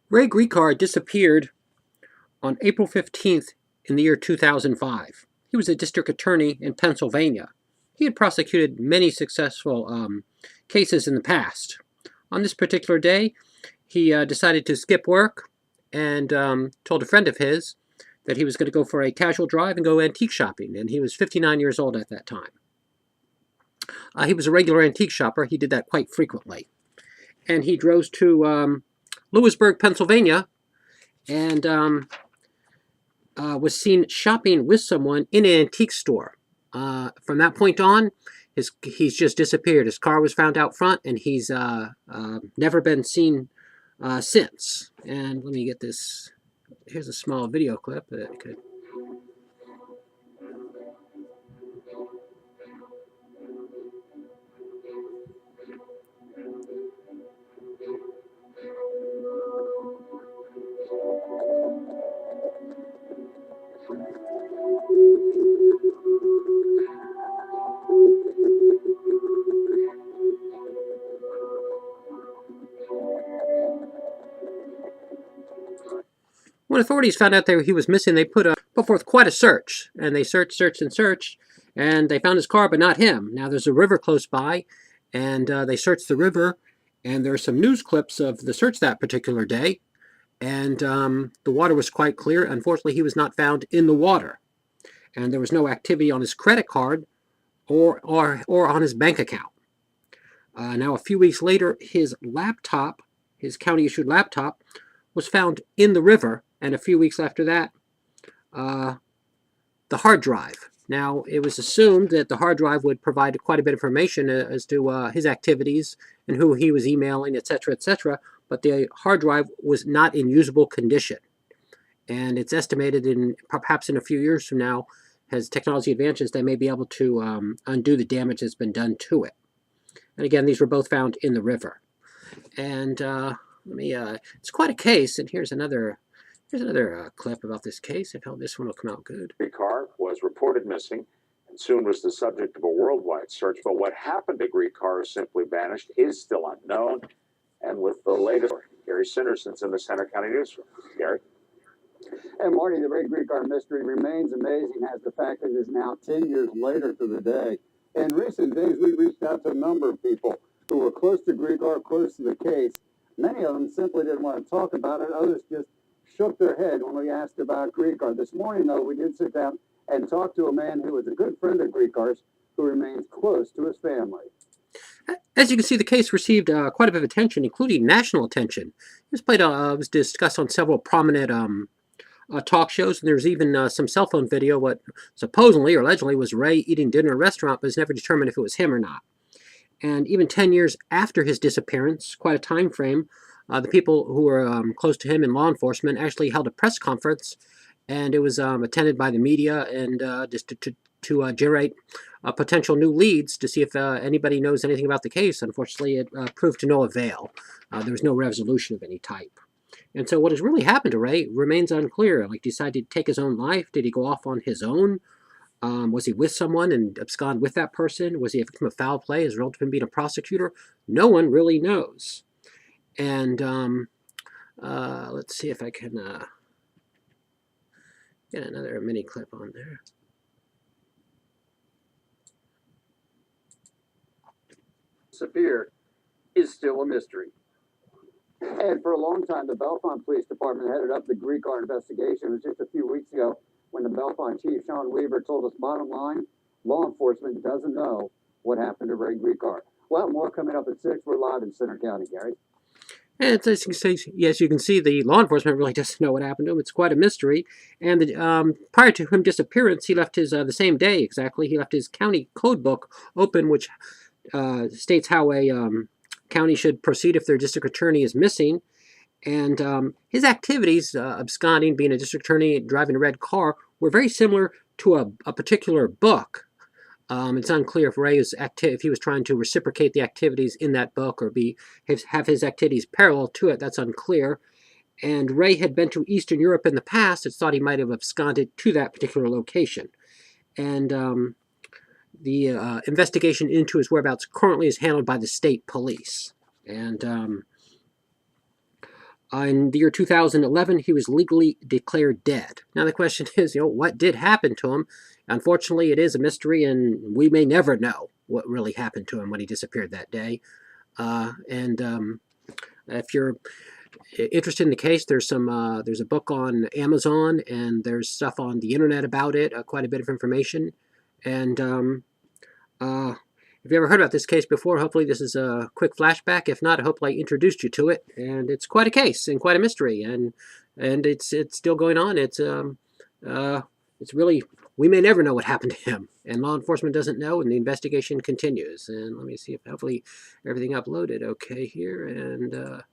Ray Gricar disappeared on April 15th in the year 2005. He was a district attorney in Pennsylvania. He had prosecuted many successful cases in the past. On this particular day, he decided to skip work and told a friend of his that he was going to go for a casual drive and go antique shopping, and he was 59 years old at that time. He was a regular antique shopper. He did that quite frequently. And he drove to Lewisburg, Pennsylvania, and was seen shopping with someone in an antique store. From that point on, he's just disappeared. His car was found out front, and he's never been seen since. And let me get this. Here's a small video clip that I could. When authorities found out that he was missing, they put forth quite a search, and they searched, and they found his car, but not him. Now there's a river close by, and they searched the river, and there are some news clips of the search that particular day, and the water was quite clear. Unfortunately, he was not found in the water, and there was no activity on his credit card or on his bank account. Now, a few weeks later, his laptop, his county-issued laptop, was found in the river, and a few weeks after that, the hard drive. Now, it was assumed that the hard drive would provide quite a bit of information as to his activities and who he was emailing, etc., but the hard drive was not in usable condition. And it's estimated perhaps in a few years from now, as technology advances, they may be able to undo the damage that's been done to it. And again, these were both found in the river. And it's quite a case, and here's another clip about this case. I hope this one will come out good. Gricar was reported missing and soon was the subject of a worldwide search, but what happened to Gricar simply vanished is still unknown. And with the latest, Gary Sinderson's in the Center County Newsroom. Gary? And Marty, the Ray Gricar mystery remains amazing as the fact that it is now 10 years later to the day. In recent days, we reached out to a number of people who were close to Gricar, close to the case. Many of them simply didn't want to talk about it. Others just shook their head when we asked about Gricar. This morning, though, we did sit down and talk to a man who was a good friend of Gricar's who remains close to his family. As you can see, the case received quite a bit of attention, including national attention. It was discussed on several prominent talk shows, and there's even some cell phone video what supposedly or allegedly was Ray eating dinner at a restaurant, but it's never determined if it was him or not. And even 10 years after his disappearance, quite a time frame, the people who were close to him in law enforcement actually held a press conference, and it was attended by the media and just to generate potential new leads to see if anybody knows anything about the case. Unfortunately, it proved to no avail. There was no resolution of any type. And so what has really happened to Ray remains unclear. Like, decided to take his own life? Did he go off on his own? Was he with someone and abscond with that person? Was he a victim of foul play as a result of him being a prosecutor? No one really knows. And let's see if I can get another mini clip on there. Disappeared is still a mystery. And for a long time, the Bellefonte Police Department headed up the Gricar investigation. It was just a few weeks ago when the Bellefonte Chief, Sean Weaver, told us, bottom line, law enforcement doesn't know what happened to Ray Gricar. Well, more coming up at 6. We're live in Center County, Gary. And as you can see, the law enforcement really doesn't know what happened to him. It's quite a mystery. And prior to him disappearance, he left his the same day exactly. He left his county code book open, which states how a county should proceed if their district attorney is missing. And his activities, absconding, being a district attorney, driving a red car, were very similar to a particular book. It's unclear if if he was trying to reciprocate the activities in that book or have his activities parallel to it. That's unclear. And Ray had been to Eastern Europe in the past. It's thought he might have absconded to that particular location. And the investigation into his whereabouts currently is handled by the state police. And in the year 2011, he was legally declared dead. Now the question is, what did happen to him? Unfortunately, it is a mystery, and we may never know what really happened to him when he disappeared that day. If you're interested in the case, there's a book on Amazon, and there's stuff on the internet about it, quite a bit of information. And if you ever heard about this case before, hopefully this is a quick flashback. If not, I hope I introduced you to it. And it's quite a case and quite a mystery, and it's still going on. It's really, we may never know what happened to him, and law enforcement doesn't know, and the investigation continues. And let me see if hopefully everything uploaded okay here. And